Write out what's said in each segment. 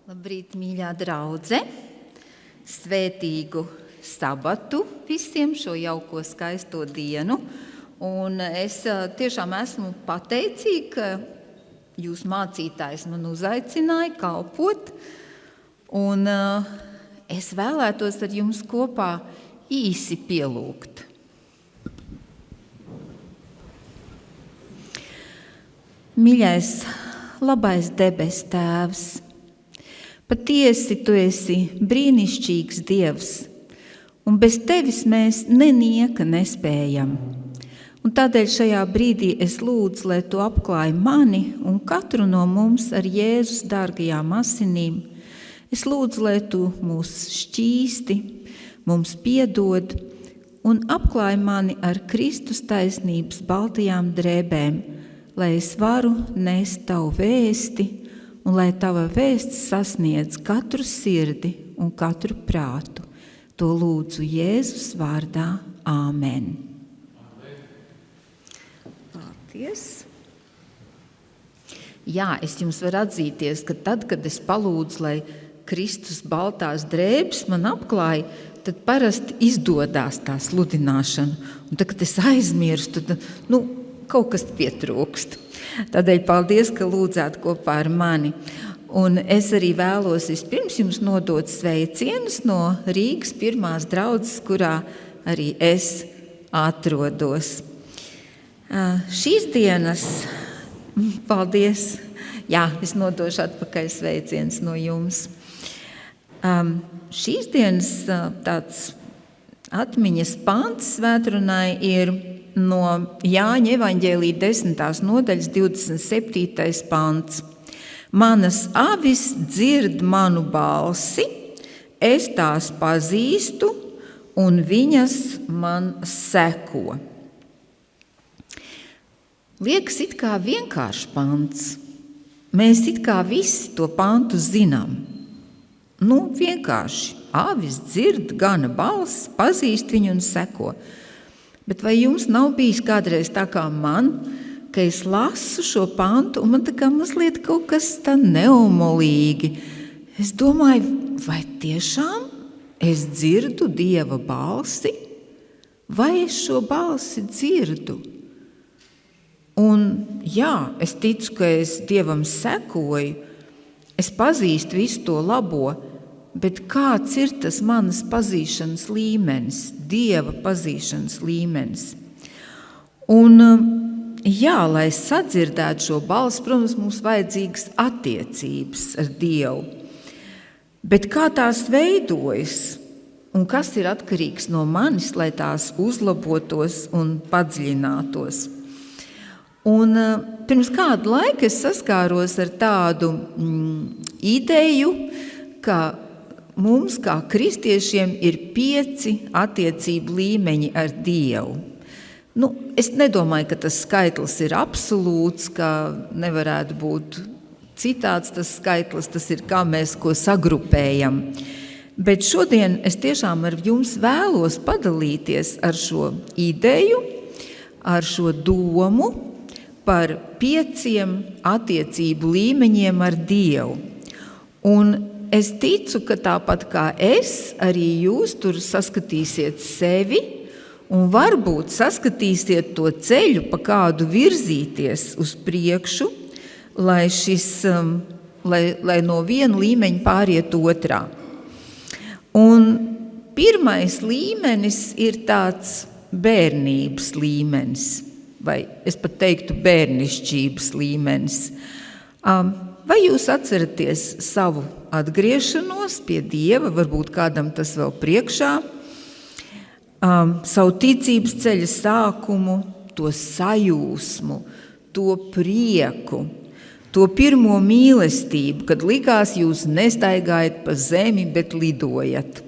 Labrīt, mīļā draudze! Svētīgu sabatu visiem šo jauko skaisto dienu. Un es tiešām esmu pateicīga, ka jūs mācītājs man uzaicināja kalpot. Un es vēlētos ar jums kopā īsi pielūgt. Mīļais, labais debes Tēvs, patiesi tu esi brīnišķīgs Dievs, un bez tevis mēs nenieka nespējam. Un tādēļ šajā brīdī es lūdzu, lai tu apklāji mani un katru no mums ar Jēzus dārgajām asinīm. Es lūdzu, lai tu mūs šķīsti, mums piedod un apklāji mani ar Kristus taisnības baltajām drēbēm, lai es varu nest tavu vēsti un lai tava vēsts sasniedz katru sirdi un katru prātu. To lūdzu Jēzus vārdā. Āmen. Paldies! Jā, es jums varu atzīties, ka tad, kad es palūdzu, lai Kristus baltās drēbes man apklāja, tad parasti izdodās tā sludināšana. Un tad, kad es aizmirstu, tad, kaut kas pietrūkst. Tādēļ paldies, ka lūdzāt kopā ar mani. Un es arī vēlos vispirms jums nodot sveicienus no Rīgas pirmās draudzes, kurā arī es atrodos. Šīs dienas, paldies, jā, es nodošu atpakaļ sveicienus no jums. Šīs dienas tāds atmiņas pants svētrunai ir no Jāņa evaņģēlija 10. nodaļas 27. pants. Manas avis dzird manu balsi, es tās pazīstu, un viņas man seko. Liekas it kā vienkāršs pants. Mēs it kā visi to pantu zinām. Vienkārši. Avis dzird gana balsi, pazīst viņu un seko. Bet vai jums nav bijis kādreiz tā kā man, ka es lasu šo pantu un man tā kā mazliet kaut kas tā neumolīgi? Es domāju, vai tiešām es dzirdu Dieva balsi? Vai es šo balsi dzirdu? Un jā, es ticu, ka es Dievam sekoju, es pazīstu visu to labo, bet kāds ir tas manas pazīšanas līmenis, Dieva pazīšanas līmenis? Un jā, lai sadzirdētu šo balsi, protams, mums vajadzīgas attiecības ar Dievu. Bet kā tās veidojas un kas ir atkarīgs no manis, lai tās uzlabotos un padziļinātos? Un pirms kādu laiku es saskāros ar tādu ideju, ka mums, kā kristiešiem, ir 5 attiecību līmeņi ar Dievu. Es nedomāju, ka tas skaitlis ir absolūts, ka nevarētu būt citāds tas skaitlis, tas ir kā mēs ko sagrupējam. Bet šodien es tiešām ar jums vēlos padalīties ar šo ideju, ar šo domu par 5 attiecību līmeņiem ar Dievu. Un es ticu, ka tāpat kā es, arī jūs tur saskatīsiet sevi un varbūt saskatīsiet to ceļu, pa kādu virzīties uz priekšu, lai no viena līmeņa pāriet otrā. Un pirmais līmenis ir tāds bērnības līmenis, vai es pat teiktu bērnišķības līmenis. Vai jūs atceraties savu atgriešanos pie Dieva, varbūt kādam tas vēl priekšā, savu ticības ceļa sākumu, to sajūsmu, to prieku, to pirmo mīlestību, kad likās jūs nestaigājat pa zemi, bet lidojat?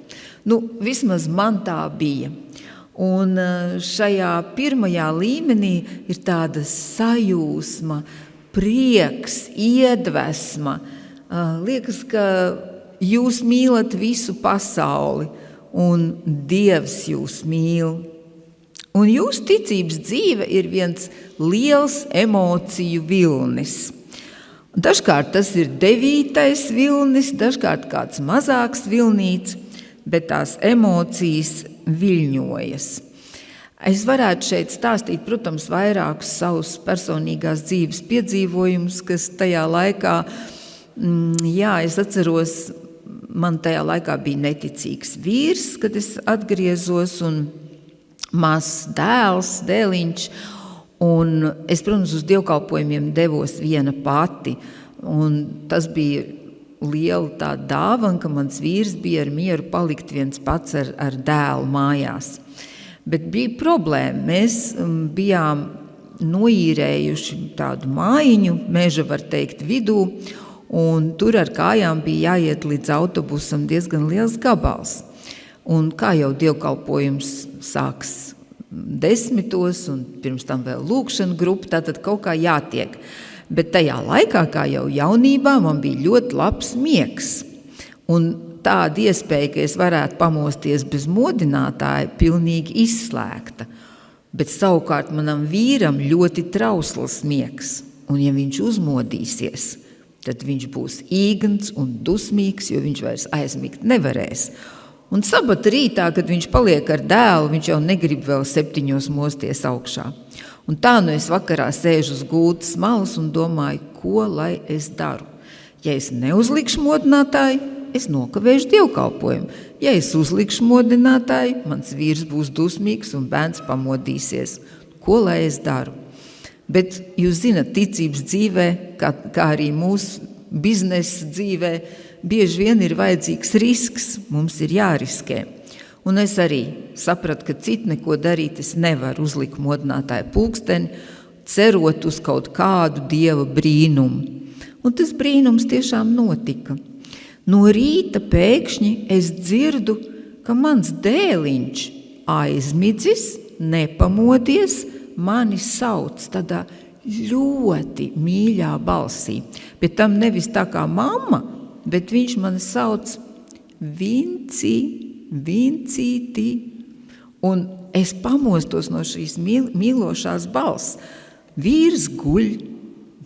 Vismaz man tā bija. Un šajā pirmajā līmenī ir tāda sajūsma, prieks, iedvesma. Liekas, ka jūs mīlat visu pasauli un Dievs jūs mīl. Un jūsu ticības dzīve ir viens liels emociju vilnis. Dažkārt tas ir 9. vilnis, dažkārt kāds mazāks vilnīts, bet tās emocijas viļņojas. Es varētu šeit stāstīt, protams, vairākus savus personīgās dzīves piedzīvojumus, kas tajā laikā, es atceros, man tajā laikā bija neticīgs vīrs, kad es atgriezos, un mazs dēliņš, un es, protams, uz dievkalpojumiem devos viena pati, un tas bija liela tā dāvana, ka mans vīrs bija ar mieru palikt viens pats ar dēlu mājās. Bet bija problēma. Mēs bijām noīrējuši tādu mājiņu, meža, var teikt, vidū, un tur ar kājām bija jāiet līdz autobusam diezgan liels gabals. Un kā jau dievkalpojums sāks 10, un pirms tam vēl lūkšana grupa, tātad kaut kā jātiek. Bet tajā laikā, kā jau jaunībā, man bija ļoti labs miegs. Un tāda iespēja, ka es varētu pamosties bez modinātāja, pilnīgi izslēgta. Bet savukārt manam vīram ļoti trausls miegs. Un ja viņš uzmodīsies, tad viņš būs īgns un dusmīgs, jo viņš vairs aizmigt nevarēs. Un sabata rītā, kad viņš paliek ar dēlu, viņš jau negrib vēl 7 mosties augšā. Un tā es vakarā sēžu uz gultas malas un domāju, ko lai es daru. Ja es neuzlikšu modinātāju, es nokavēšu dievkalpojumu. Ja es uzlikšu modinātāju, mans vīrs būs dusmīgs un bērns pamodīsies. Ko lai es daru? Bet jūs zināt, ticības dzīvē, kā arī mūsu biznesa dzīvē, bieži vien ir vajadzīgs risks, mums ir jāriskē. Un es arī sapratu, ka citu neko darīt es nevaru, uzliku modinātāju pulksteni, cerot uz kaut kādu dieva brīnumu. Un tas brīnums tiešām notika. No rīta pēkšņi es dzirdu, ka mans dēliņš aizmidzis, nepamodies, mani sauc tādā ļoti mīļā balsī. Bet tam nevis tā kā mamma, bet viņš mani sauc Vincīti. Un es pamostos no šīs mīlošās balss. Vīrs guļ,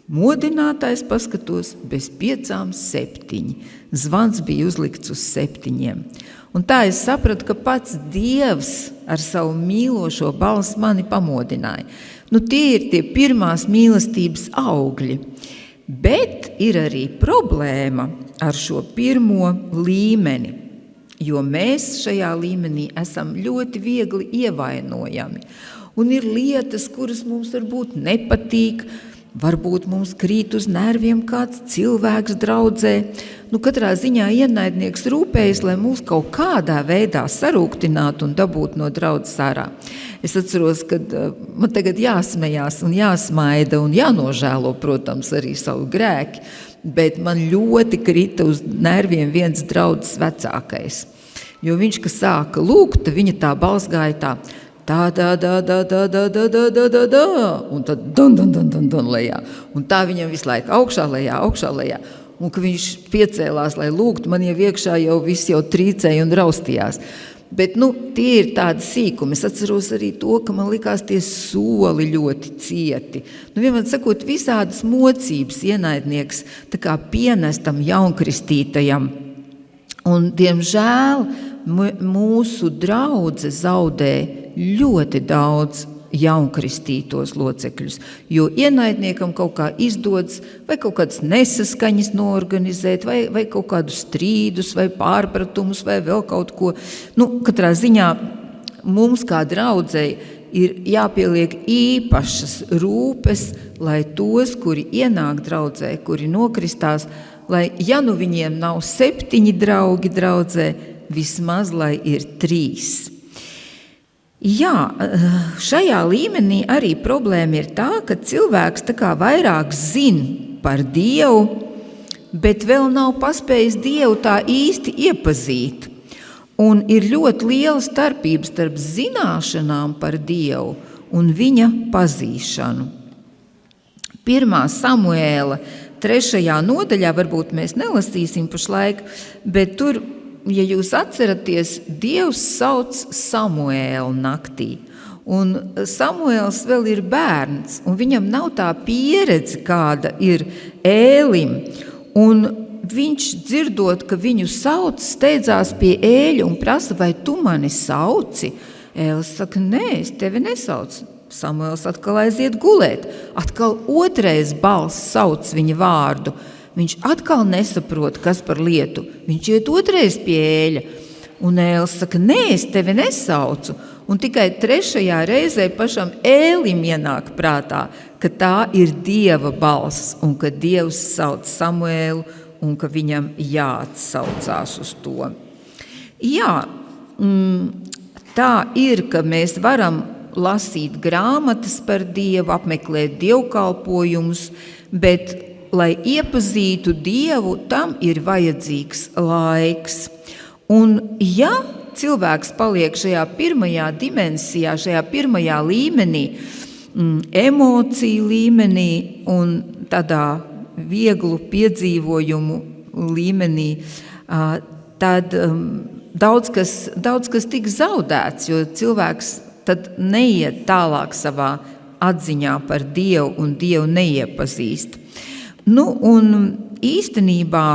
modinātājs paskatos bez 5, 7. Zvans bija uzlikts uz 7. Un tā es sapratu, ka pats Dievs ar savu mīlošo balsi mani pamodināja. Tie ir tie pirmās mīlestības augļi. Bet ir arī problēma ar šo pirmo līmeni, jo mēs šajā līmenī esam ļoti viegli ievainojami. Un ir lietas, kuras mums varbūt nepatīk, varbūt mums krīt uz nerviem kāds cilvēks draudzē. Katrā ziņā ienaidnieks rūpējas, lai mūs kaut kādā veidā sarūktinātu un dabūtu no draudzes ārā. Es atceros, ka man tagad jāsmejās un jāsmaida un jānožēlo, protams, arī savu grēki, bet man ļoti krita uz nerviem viens draudzes vecākais. Jo viņš, kas sāka lūgt, viņa tā balss gāja tā, un tad dan lejā. Un tā viņam visu laiku augšā lejā. Un ka viņš piecēlās, lai lūgtu, man jau iekšā viss jau trīcēja un raustījās. Bet tie ir tādi sīkumi. Es atceros arī to, ka man likās tie soli ļoti cieti. Vienmēr sakot, visādas mocības ienaidnieks tā kā pienestam jaunkristītajam. Un, diemžēl, mūsu draudze zaudē ļoti daudz jaunkristītos locekļus, jo ienaidniekam kaut kā izdodas vai kaut kādas nesaskaņas noorganizēt, vai kaut kādus strīdus, vai pārpratumus, vai vēl kaut ko. Katrā ziņā mums kā draudzei ir jāpieliek īpašas rūpes, lai tos, kuri ienāk draudzē, kuri nokristās, lai, ja viņiem nav 7 draugi draudzē, vismaz lai ir 3. Jā, šajā līmenī arī problēma ir tā, ka cilvēks tā kā vairāk zina par Dievu, bet vēl nav paspējis Dievu tā īsti iepazīt. Un ir ļoti liela starpība starp zināšanām par Dievu un viņa pazīšanu. 1. Samuēla 3. nodaļā, varbūt mēs nelasīsim pašlaik, bet tur, ja jūs atceraties, Dievs sauc Samuēlu naktī. Un Samuēls vēl ir bērns, un viņam nav tā pieredze, kāda ir Ēlim. Un viņš dzirdot, ka viņu sauc, steidzās pie Ēļa un prasa, vai tu mani sauci? Ēlis saka, nē, es tevi nesaucu. Samuēls atkal aiziet gulēt. Atkal otrais balss sauc viņa vārdu. Viņš atkal nesaprot, kas par lietu. Viņš iet otrais pie Ēļa. Un Ēlis saka, nē, es tevi nesaucu. Un tikai trešajā reizē pašam Ēlim ienāk prātā, ka tā ir Dieva balss un ka Dievs sauc Samuēlu un ka viņam jāatsaucās uz to. Jā, tā ir, ka mēs varam lasīt grāmatas par Dievu, apmeklēt dievkalpojumus, bet, lai iepazītu Dievu, tam ir vajadzīgs laiks. Un, ja cilvēks paliek šajā pirmajā dimensijā, šajā pirmajā līmenī, emociju līmenī un tādā vieglu piedzīvojumu līmenī, tad daudz kas tiks zaudēts, jo cilvēks tad neiet tālāk savā atziņā par Dievu un Dievu neiepazīst. Un īstenībā,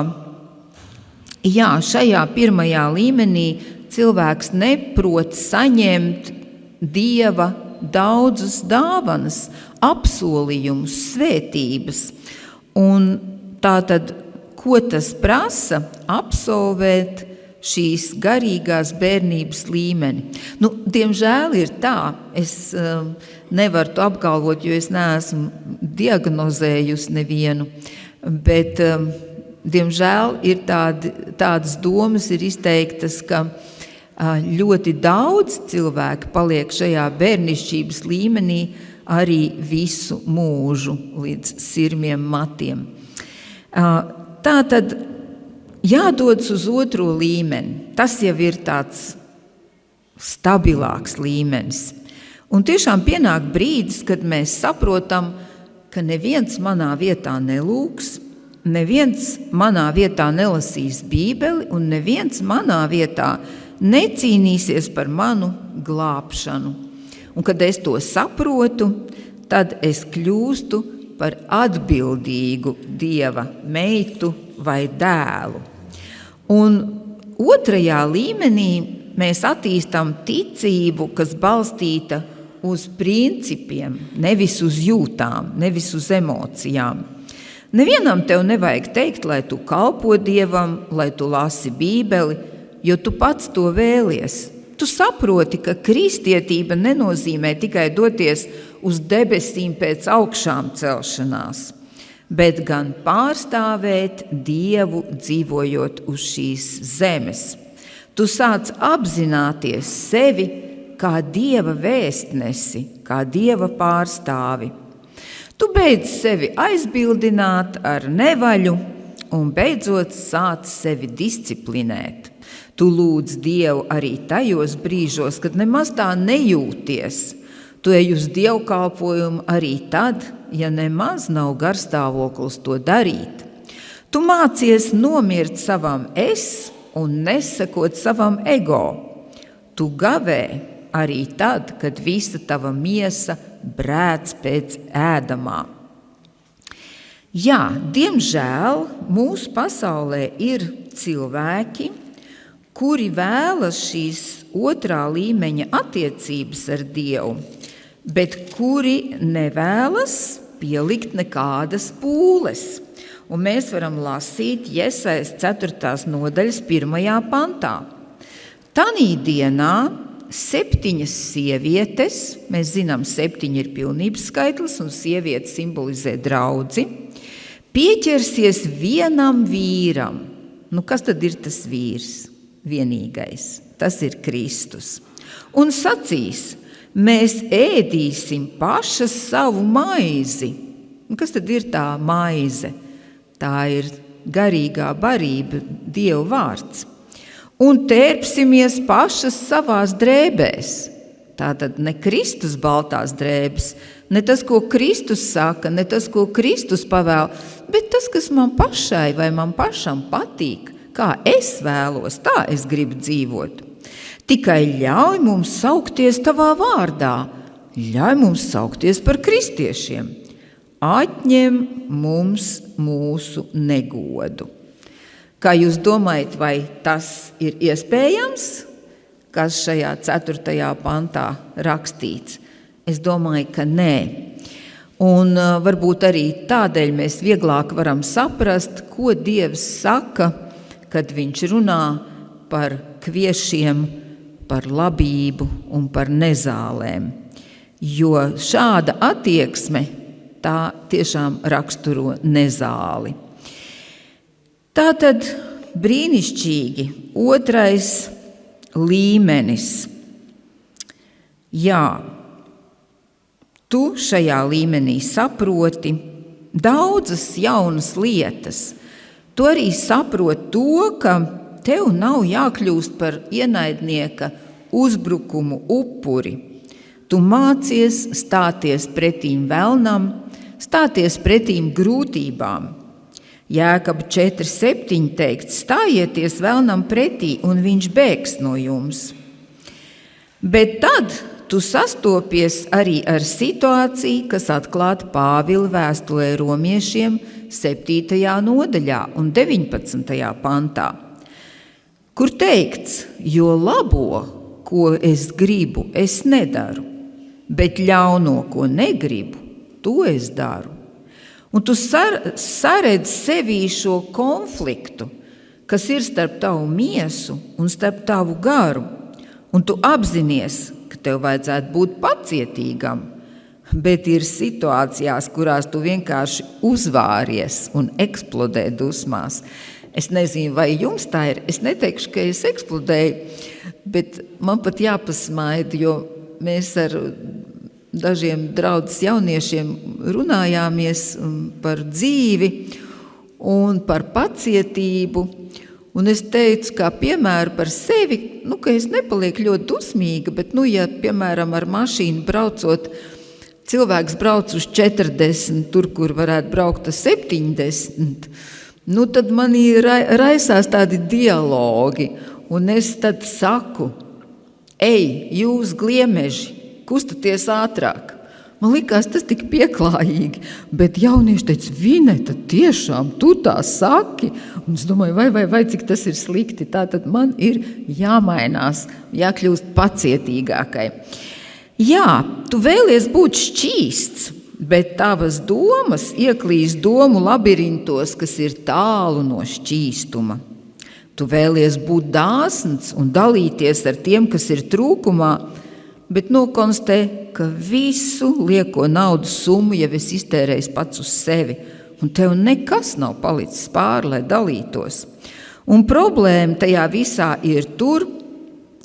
jā, šajā pirmajā līmenī cilvēks neprot saņemt Dieva daudzus dāvanas, apsolījumus, svētības. Un tātad, ko tas prasa? Absolvēt šīs garīgās bērnības līmeni. Diemžēl ir tā, es nevaru to apgalvot, jo es neesmu diagnozējusi nevienu, bet diemžēl ir tādas domas ir izteiktas, ka ļoti daudz cilvēku paliek šajā bērnišķības līmenī arī visu mūžu līdz sirmiem matiem. Tātad jādodas uz otro līmeni. Tas jau ir tāds stabilāks līmenis. Un tiešām pienāk brīdis, kad mēs saprotam, ka neviens manā vietā nelūgs, neviens manā vietā nelasīs Bībeli un neviens manā vietā necīnīsies par manu glābšanu. Un kad es to saprotu, tad es kļūstu par atbildīgu Dieva meitu vai dēlu. Un otrajā līmenī mēs attīstam ticību, kas balstīta uz principiem, nevis uz jūtām, nevis uz emocijām. Nevienam tev nevajag teikt, lai tu kalpo Dievam, lai tu lasi Bībeli, jo tu pats to vēlies. Tu saproti, ka kristietība nenozīmē tikai doties uz debesīm pēc augšām celšanās, bet gan pārstāvēt Dievu dzīvojot uz šīs zemes. Tu sāc apzināties sevi kā Dieva vēstnesi, kā Dieva pārstāvi. Tu beidz sevi aizbildināt ar nevaļu un beidzot sāc sevi disciplinēt. Tu lūdz Dievu arī tajos brīžos, kad nemaz tā nejūties. Tu ej uz dievkalpojumu arī tad, ja nemaz nav garstāvoklis to darīt. Tu mācies nomirt savam es un nesakot savam ego. Tu gavē arī tad, kad visa tava miesa brēc pēc ēdamā. Jā, diemžēl mūsu pasaulē ir cilvēki, kuri vēlas šīs otrā līmeņa attiecības ar Dievu, bet kuri nevēlas pielikt nekādas pūles. Un mēs varam lasīt Jesajas 4. nodaļas 1. pantā. Tanī dienā 7 sievietes, mēs zinām, 7 ir pilnības skaitlis un sieviete simbolizē draudzi, pieķersies vienam vīram. Kas tad ir tas vīrs? Vienīgais, tas ir Kristus. Un sacīs, mēs ēdīsim pašas savu maizi. Kas tad ir tā maize? Tā ir garīgā barība, Dieva vārds. Un tērpsimies pašas savās drēbēs. Tātad ne Kristus baltās drēbes, ne tas, ko Kristus saka, ne tas, ko Kristus pavēl, bet tas, kas man pašai vai man pašam patīk, kā es vēlos, tā es gribu dzīvot. Tikai ļauj mums saukties tavā vārdā, ļauj mums saukties par kristiešiem, atņem mums mūsu negodu. Kā jūs domājat, vai tas ir iespējams, kas šajā 4. pantā rakstīts? Es domāju, ka nē. Un varbūt arī tādēļ mēs vieglāk varam saprast, ko Dievs saka, kad viņš runā par kviešiem, par labību un par nezālēm. Jo šāda attieksme tā tiešām raksturo nezāli. Tātad brīnišķīgi 2. līmenis. Jā, tu šajā līmenī saproti daudzas jaunas lietas. Tu arī saproti to, ka tev nav jākļūst par ienaidnieka uzbrukumu upuri. Tu mācies stāties pretīm velnam, stāties pretīm grūtībām. Jēkaba 4:7 teikts: stājieties velnam pretī, un viņš bēgs no jums. Bet tad tu sastopies arī ar situāciju, kas atklāta Pāvila vēstulē romiešiem 7. nodaļā un 19. pantā, kur teikts: jo labo, ko es gribu, es nedaru, bet ļauno, ko negribu, to es daru. Un tu saredz sevī šo konfliktu, kas ir starp tavu miesu un starp tavu garu, un tu apzinies, ka tev vajadzētu būt pacietīgam, bet ir situācijās, kurās tu vienkārši uzvāries un eksplodē dusmās. Es nezinu, vai jums tā ir. Es neteikšu, ka es eksplodēju, bet man pat jāpasmaida, jo mēs ar dažiem draudzes jauniešiem runājāmies par dzīvi un par pacietību. Un es teicu, kā piemēru par sevi, ka es nepalieku ļoti dusmīga, bet, ja, piemēram, ar mašīnu braucot, cilvēks brauc uz 40, tur, kur varētu braukt uz 70, tad manī raisās tādi dialogi, un es tad saku: ej, jūs gliemeži, kustaties ātrāk. Man likās tas tik pieklājīgi, bet jaunieši teica: Vineta, tiešām tu tā saki? Un es domāju, vai cik tas ir slikti. Tātad man ir jāmainās, jākļūst pacietīgākai. Jā, tu vēlies būt šķīsts, bet tavas domas ieklīst domu labirintos, kas ir tālu no šķīstuma. Tu vēlies būt dāsns un dalīties ar tiem, kas ir trūkumā, bet nokonstatē, ka visu lieko naudas summu jau es iztērējis pats uz sevi, un tev nekas nav palicis pāri, lai dalītos. Un problēma tajā visā ir tur,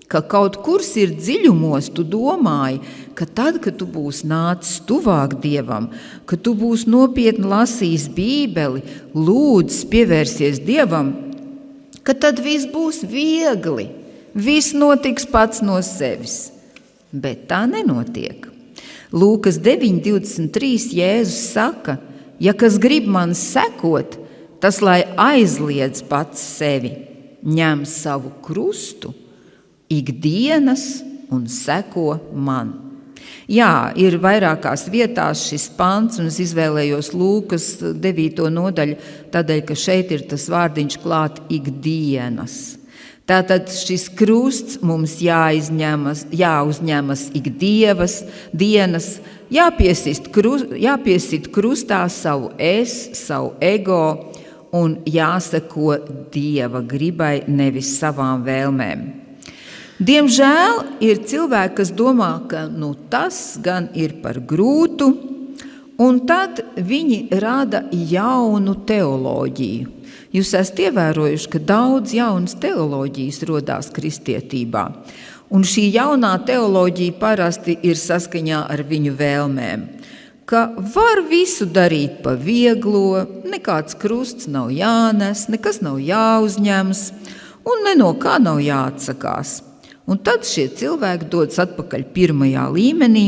ka kaut kur sirds dziļumos tu domāji, ka tad, kad tu būsi nācis tuvāk Dievam, ka tu būsi nopietni lasījis Bībeli, lūdzis, pievērsies Dievam, ka tad viss būs viegli, viss notiks pats no sevis. Bet tā nenotiek. Lūkas 9:23 Jēzus saka: ja kas grib man sekot, tas lai aizliedz pats sevi, ņem savu krustu ikdienas un seko man. Jā, ir vairākās vietās šis pants, un es izvēlējos Lūkas 9. nodaļu, tādēļ, ka šeit ir tas vārdiņš klāt ikdienas. Tātad šis krusts mums jāuzņemas ikdienas, jāpiesit krustā savu es, savu ego un jāseko Dieva gribai, nevis savām vēlmēm. Diemžēl ir cilvēki, kas domā, ka tas gan ir par grūtu, un tad viņi rada jaunu teoloģiju. Jūs esat ievērojuši, ka daudz jaunas teoloģijas rodās kristietībā, un šī jaunā teoloģija parasti ir saskaņā ar viņu vēlmēm, ka var visu darīt pa vieglo, nekāds krusts nav jānes, nekas nav jāuzņemas, un ne no kā nav jāatsakās. Un tad šie cilvēki dodas atpakaļ 1. līmenī,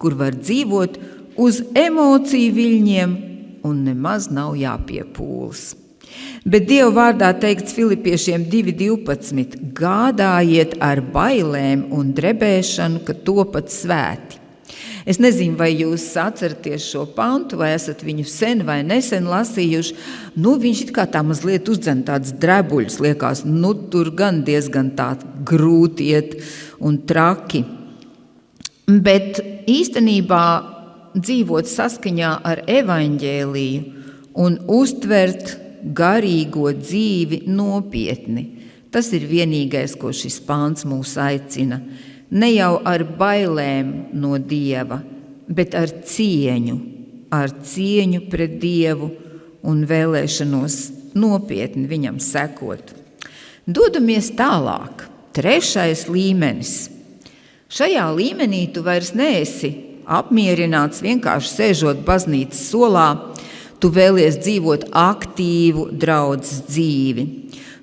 kur var dzīvot uz emociju viļņiem, un nemaz nav jāpiepūlas. Bet Dieva vārdā teikts Filipiešiem 2:12: gādājiet ar bailēm un drebēšanu, ka topat svēti. Es nezinu, vai jūs atceraties šo pantu, vai esat viņu sen vai nesen lasījuši. Viņš it kā tā mazliet uzdzen tāds drebuļs, liekas, tur gan diezgan tā grūti iet un traki. Bet īstenībā dzīvot saskaņā ar evaņģēliju un uztvert garīgo dzīvi nopietni. Tas ir vienīgais, ko šis pāns mūs aicina. Ne jau ar bailēm no Dieva, bet ar cieņu pret Dievu un vēlēšanos nopietni viņam sekot. Dodamies tālāk. 3. līmenis. Šajā līmenī tu vairs neesi apmierināts vienkārši sēžot baznīcas solā. Tu vēlies dzīvot aktīvu draudzes dzīvi.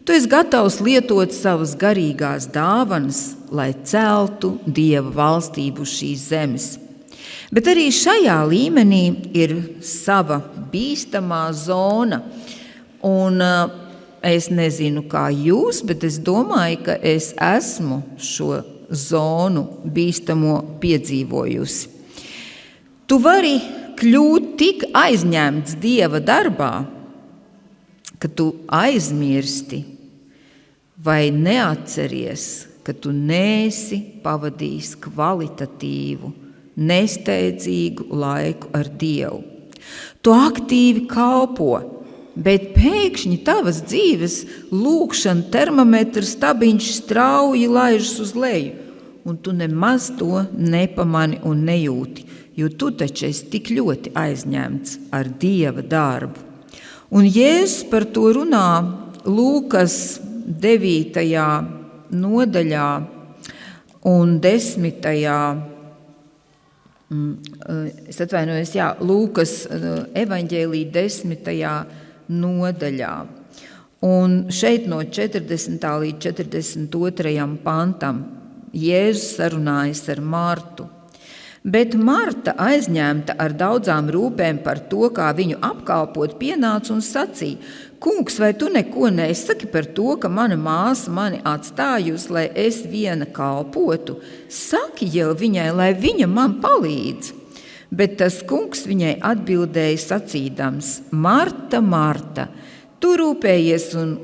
Tu esi gatavs lietot savas garīgās dāvanas, lai celtu Dieva valstību šīs zemes. Bet arī šajā līmenī ir sava bīstamā zona. Un es nezinu, kā jūs, bet es domāju, ka es esmu šo zonu bīstamo piedzīvojusi. Tu vari kļūt tik aizņemts Dieva darbā, ka tu aizmirsti vai neatceries, ka tu neesi pavadījis kvalitatīvu, nesteidzīgu laiku ar Dievu. Tu aktīvi kalpo, bet pēkšņi tavas dzīves lūkšana termometra stabiņš strauji laižas uz leju, un tu nemaz to nepamani un nejūti, jo tu taču esi tik ļoti aizņemts ar Dieva darbu. Un Jēzus par to runā Lūkas 9. nodaļā un 10. Lūkas evaņģēlī 10. nodaļā. Un šeit no 40. līdz 42. pantam Jēzus sarunājas ar Martu. Bet Marta, aizņemta ar daudzām rūpēm par to, kā viņu apkalpot, pienāca un sacīja: Kungs, vai tu neko nesaki par to, ka mana māsa mani atstājusi, lai es viena kalpotu? Saki jau viņai, lai viņa man palīdz. Bet tas kungs viņai atbildēja sacīdams: Marta, Marta, tu rūpējies un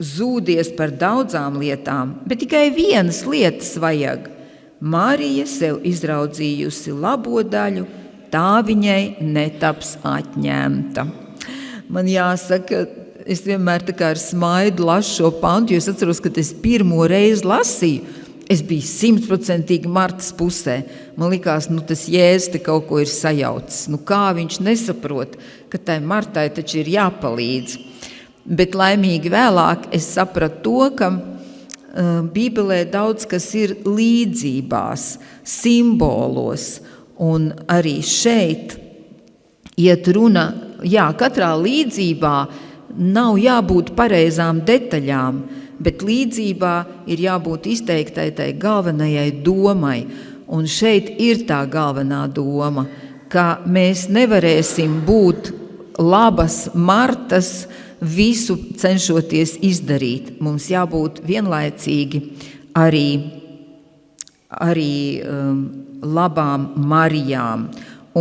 zūdies par daudzām lietām, bet tikai vienas lietas vajag. Marija sev izraudzījusi labo daļu, tā viņai netaps atņemta. Man jāsaka, es vienmēr tā kā ar smaidu lasu šo pantu, jo es atceros, kad es pirmo reizi lasīju, es biju 100% Martas pusē. Man likās, tas Jēzus te kaut ko ir sajaucis. Kā viņš nesaprot, ka tai Martai taču ir jāpalīdz. Bet laimīgi vēlāk es sapratu to, ka Bībelē daudz kas ir līdzībās, simbolos, un arī šeit iet runa, katrā līdzībā nav jābūt pareizām detaļām, bet līdzībā ir jābūt izteiktai tai galvenajai domai, un šeit ir tā galvenā doma, ka mēs nevarēsim būt labas Martas, visu cenšoties izdarīt. Mums jābūt vienlaicīgi arī labām Marijām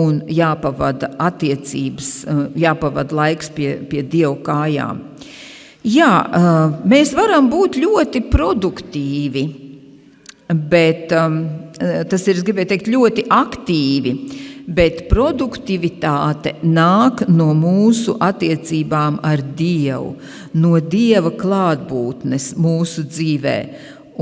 un jāpavada attiecības, jāpavada laiks pie Dievu kājām. Mēs varam būt ļoti produktīvi, bet tas ir, es gribēju teikt, ļoti aktīvi. Bet produktivitāte nāk no mūsu attiecībām ar Dievu, no Dieva klātbūtnes mūsu dzīvē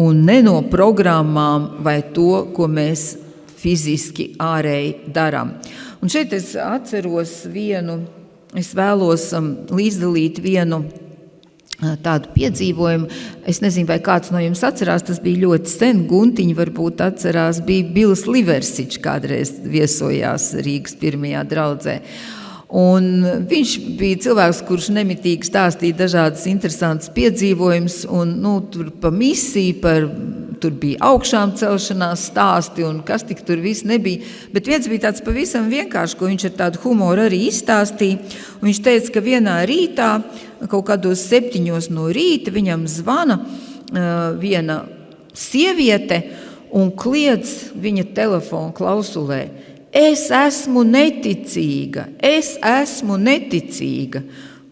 un ne no programmām vai to, ko mēs fiziski ārēji darām. Un šeit es atceros es vēlos līdzdalīt vienu tādu piedzīvojumu. Es nezinu, vai kāds no jums atcerās, tas bija ļoti sen, Guntiņi varbūt atcerās, bija Bils Liversičs kādreiz viesojās Rīgas pirmajā draudzē. Un viņš bija cilvēks, kurš nemitīgi stāstīja dažādas interesantas piedzīvojumus, un tur pa misiju, tur bija augšām celšanās stāsti, un kas tik tur viss nebija. Bet viens bija tāds pavisam vienkārši, ko viņš ar tādu humoru arī izstāstīja. Un viņš teica, ka vienā rītā, kaut kādos 7 no rīta, viņam zvana viena sieviete un kliedz viņa telefona klausulē: es esmu neticīga.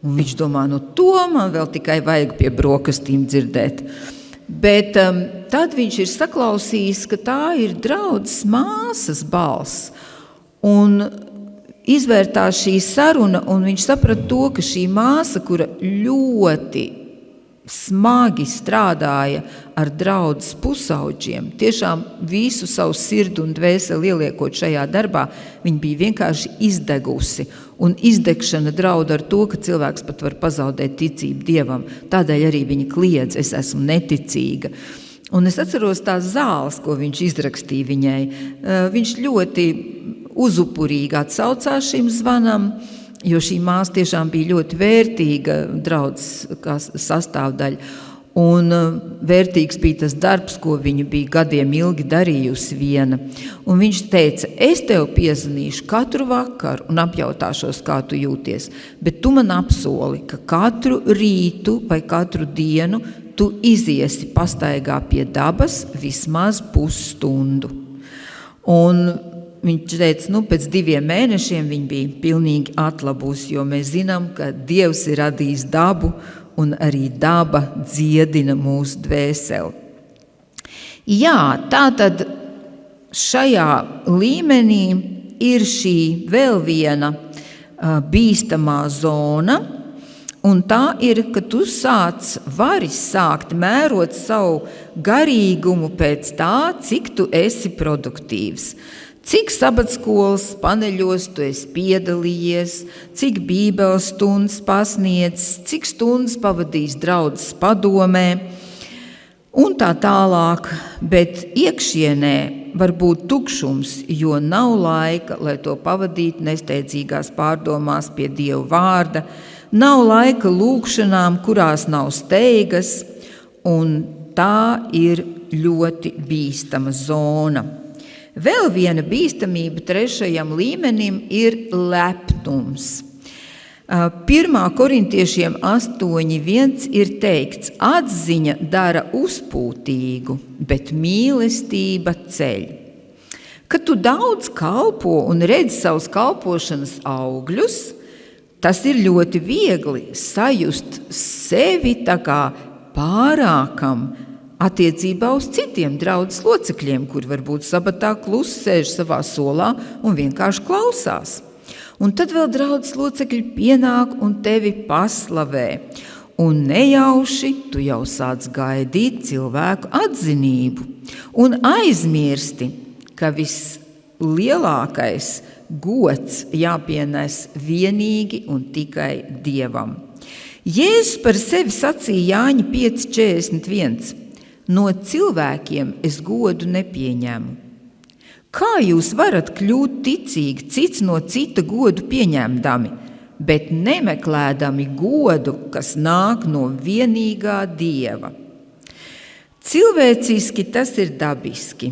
Un viņš domā, to man vēl tikai vajag pie brokastīm dzirdēt. Bet tad viņš ir saklausījis, ka tā ir draudzes māsas balss. Un izvērtās šī saruna, un viņš saprata to, ka šī māsa, kura ļoti smagi strādāja ar draudzes pusauģiem, tiešām visu savu sirdi un dvēseli ieliekot šajā darbā, viņa bija vienkārši izdegusi. Un izdegšana draud ar to, ka cilvēks pat var pazaudēt ticību Dievam. Tādēļ arī viņa kliedz, es esmu neticīga. Un es atceros tās zāles, ko viņš izrakstīja viņai. Viņš ļoti uzupurīgi atsaucās šim zvanam, jo šī māsa tiešām bija ļoti vērtīga draudzes sastāvdaļa. Un vērtīgs bija tas darbs, ko viņa bija gadiem ilgi darījusi viena. Un viņš teica, es tev piezvanīšu katru vakaru un apjautāšos, kā tu jūties, bet tu man apsoli, ka katru rītu vai katru dienu tu iziesi pastaigā pie dabas vismaz pusstundu. Un viņš teica, pēc 2 mēnešiem viņa bija pilnīgi atlabusi, jo mēs zinām, ka Dievs ir radījis dabu un arī daba dziedina mūsu dvēseli. Jā, tātad šajā līmenī ir šī vēl viena bīstamā zona, un tā ir, ka tu vari sākt mērot savu garīgumu pēc tā, cik tu esi produktīvs. Cik sabatskolas paneļos tu esi piedalījies, cik bībeles stundas pasniedzis, cik stundas pavadījis draudzes padomē un tā tālāk, bet iekšienē var būt tukšums, jo nav laika, lai to pavadītu nesteidzīgās pārdomās pie Dieva vārda, nav laika lūkšanām, kurās nav steigas, un tā ir ļoti bīstama zona. Vēl viena bīstamība 3. līmenim ir lepnums. 1. korintiešiem 8.1 ir teikts, atziņa dara uzpūtīgu, bet mīlestība ceļ. Kad tu daudz kalpo un redzi savus kalpošanas augļus, tas ir ļoti viegli sajust sevi tā kā pārākam, attiecībā uz citiem draudzes locekļiem, kuri varbūt sabatā klusi sēž savā solā un vienkārši klausās. Un tad vēl draudzes locekļi pienāk un tevi paslavē. Un nejauši tu jau sāc gaidīt cilvēku atzinību un aizmirsti, ka vislielākais gods jāpienes vienīgi un tikai Dievam. Jēzus par sevi sacīja Jāņa 5.41. No cilvēkiem es godu nepieņemu. Kā jūs varat kļūt ticīgi cits no cita godu pieņemdami, bet nemeklēdami godu, kas nāk no vienīgā Dieva? Cilvēciski tas ir dabiski,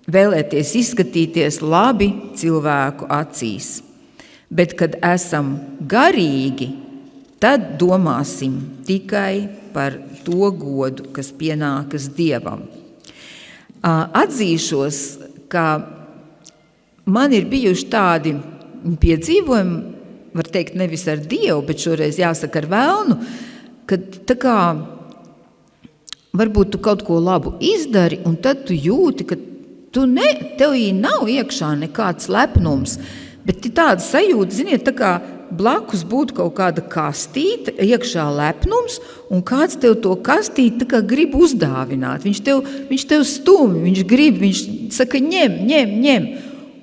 vēlēties izskatīties labi cilvēku acīs, bet kad esam garīgi, tad domāsim tikai par to godu, kas pienākas Dievam. Atzīšos, ka man ir bijuši tādi piedzīvojumi, var teikt nevis ar Dievu, bet šoreiz jāsaka ar velnu, kad tā kā varbūt tu kaut ko labu izdari, un tad tu jūti, ka tevī nav iekšā nekāds lepnums, bet ir tāda sajūta, ziniet, tā kā blakus būtu kaut kāda kastīte, iekšā lepnums, un kāds tev to kastīti tā kā grib uzdāvināt. Viņš tev stumi, viņš saka, ņem.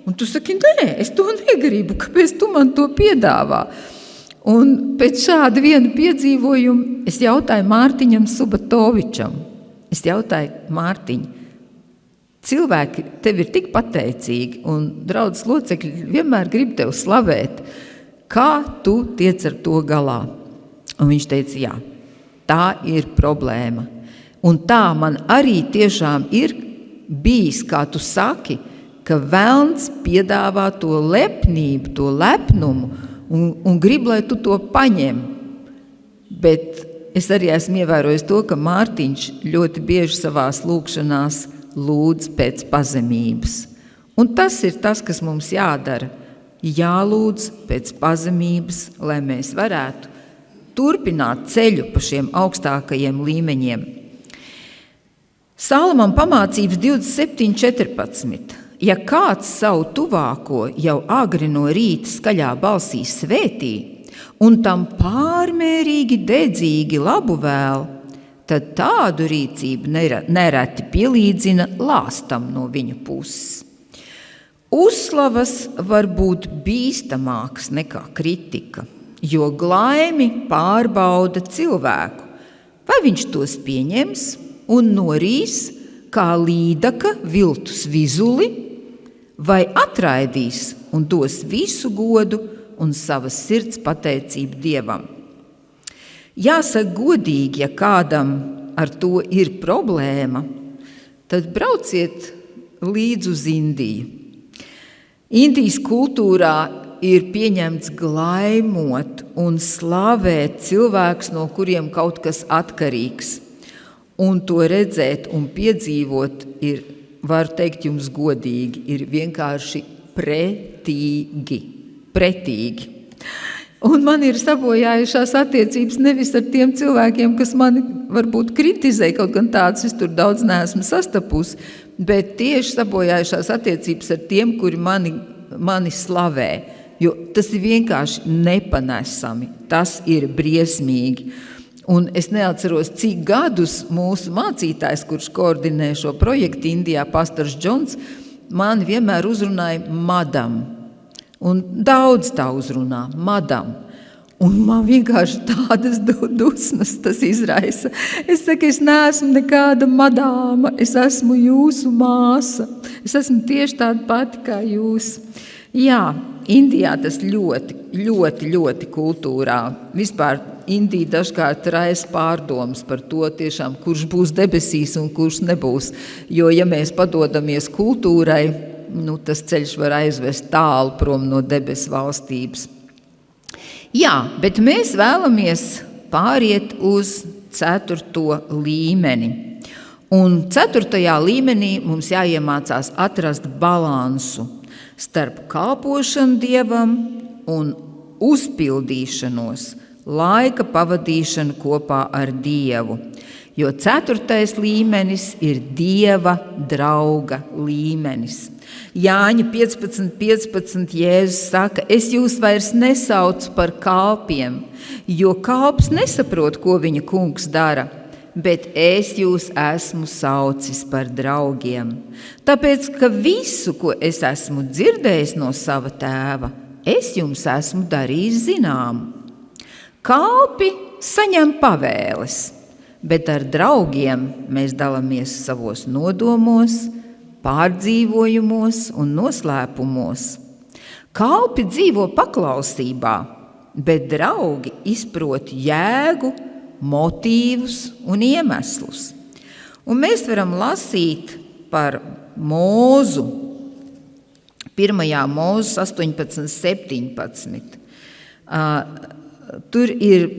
Un tu saki, nē, es to negribu, kāpēc tu man to piedāvā? Un pēc šāda viena piedzīvojuma es jautāju Mārtiņam Subatovičam. Mārtiņ, cilvēki tev ir tik pateicīgi, un draudzes locekļi vienmēr grib tev slavēt. Kā tu tiec ar to galā? Un viņš teica, jā, tā ir problēma. Un tā man arī tiešām ir bijis, kā tu saki, ka velns piedāvā to lepnību, to lepnumu un grib, lai tu to paņem. Bet es arī esmu ievērojis to, ka Mārtiņš ļoti bieži savās lūkšanās lūdz pēc pazemības. Un tas ir tas, kas mums jādara. Jālūdz pēc pazemības, lai mēs varētu turpināt ceļu pa šiem augstākajiem līmeņiem. Salamam pamācības 27.14. Ja kāds savu tuvāko jau agri no rīta skaļā balsī svētī un tam pārmērīgi dedzīgi labu vēl, tad tādu rīcību nereti pielīdzina lāstam no viņa puses. Uzslavas var būt bīstamāks nekā kritika, jo glaimi pārbauda cilvēku, vai viņš tos pieņems un norīs kā līdaka viltus vizuli, vai atraidīs un dos visu godu un savas sirds pateicību Dievam. Jāsaka godīgi, ja kādam ar to ir problēma, tad brauciet līdz uz Indiju. Indijas kultūrā ir pieņemts glaimot un slavēt cilvēkus, no kuriem kaut kas atkarīgs. Un to redzēt un piedzīvot ir, var teikt jums godīgi, ir vienkārši pretīgi. Un man ir sabojājušās attiecības nevis ar tiem cilvēkiem, kas mani varbūt kritizē, kaut gan tāds es tur daudz neesmu sastapusi, bet tieši sabojājušās attiecības ar tiem, kuri mani slavē, jo tas ir vienkārši nepanesami, tas ir briesmīgi. Un es neatceros, cik gadus mūsu mācītājs, kurš koordinē šo projektu Indijā, pastors Džons, mani vienmēr uzrunāja madam. Un daudz tā uzrunā, madam. Un man vienkārši tādas dusmas tas izraisa. Es saku, es neesmu nekāda madāma, es esmu jūsu māsa. Es esmu tieši tāda pati kā jūs. Jā, Indijā tas ļoti kultūrā. Vispār Indija dažkārt raisa pārdomas par to tiešām, kurš būs debesīs un kurš nebūs. Jo, ja mēs padodamies kultūrai, tas ceļš var aizvest tālu prom no debesu valstības. Jā, bet mēs vēlamies pāriet uz 4. līmeni. Un 4. līmenī mums jāiemācās atrast balansu starp kalpošanu Dievam un uzpildīšanos, laika pavadīšanu kopā ar Dievu. Jo 4. līmenis ir Dieva drauga līmenis. Jāņa 15.15 Jēzus saka, es jūs vairs nesaucu par kalpiem, jo kalps nesaprot, ko viņa kungs dara, bet es jūs esmu saucis par draugiem. Tāpēc, ka visu, ko es esmu dzirdējis no sava tēva, es jums esmu darījis zinām. Kalpi saņem pavēles, bet ar draugiem mēs dalāmies savos nodomos, pārdzīvojumos un noslēpumos. Kalpi dzīvo paklausībā, bet draugi izprot jēgu, motīvus un iemeslus. Un mēs varam lasīt par Mūzu, 1. Mūzes 18.17. Tur ir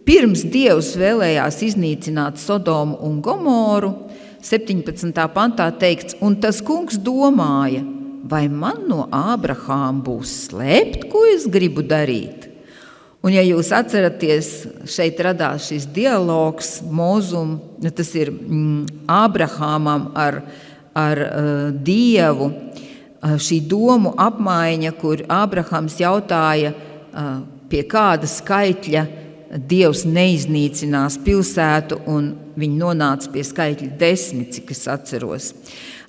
pirms Dievs vēlējās iznīcināt Sodomu un Gomoru, 17. pantā teikts, un tas kungs domāja, vai man no Ābrahāma būs slēpt, ko es gribu darīt? Un ja jūs atceraties, šeit radās šis dialogs Mūzum, tas ir Ābrahāmam ar Dievu, šī domu apmaiņa, kur Ābrahams jautāja, pie kāda skaitļa Dievs neiznīcinās pilsētu, un viņi nonāca pie skaitļa 10, cik es atceros.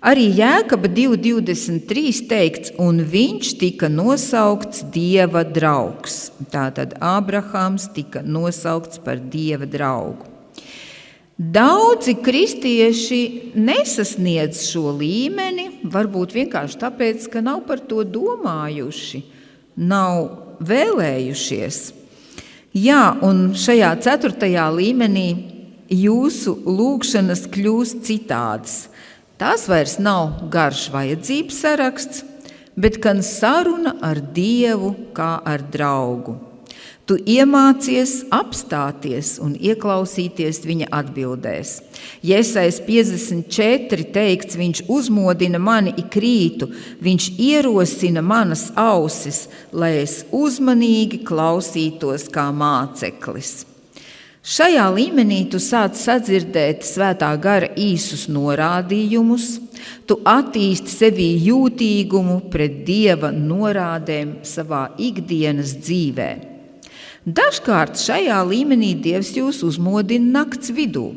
Arī Jēkaba 2.23 teikts, un viņš tika nosaukts Dieva draugs. Tātad Ābrahams tika nosaukts par Dieva draugu. Daudzi kristieši nesasniedz šo līmeni, varbūt vienkārši tāpēc, ka nav par to domājuši, nav vēlējušies. Jā, un šajā 4. līmenī jūsu lūgšanas kļūst citādas. Tās vairs nav garš vajadzības saraksts, bet gan saruna ar Dievu kā ar draugu. Tu iemācies apstāties un ieklausīties viņa atbildēs. Jesais 54 teikts, viņš uzmodina mani ik rītu, viņš ierosina manas ausis, lai es uzmanīgi klausītos kā māceklis. Šajā līmenī tu sāc sadzirdēt Svētā gara īsus norādījumus, tu attīsti sevī jūtīgumu pret Dieva norādēm savā ikdienas dzīvē. Dažkārt šajā līmenī Dievs jūs uzmodina nakts vidū,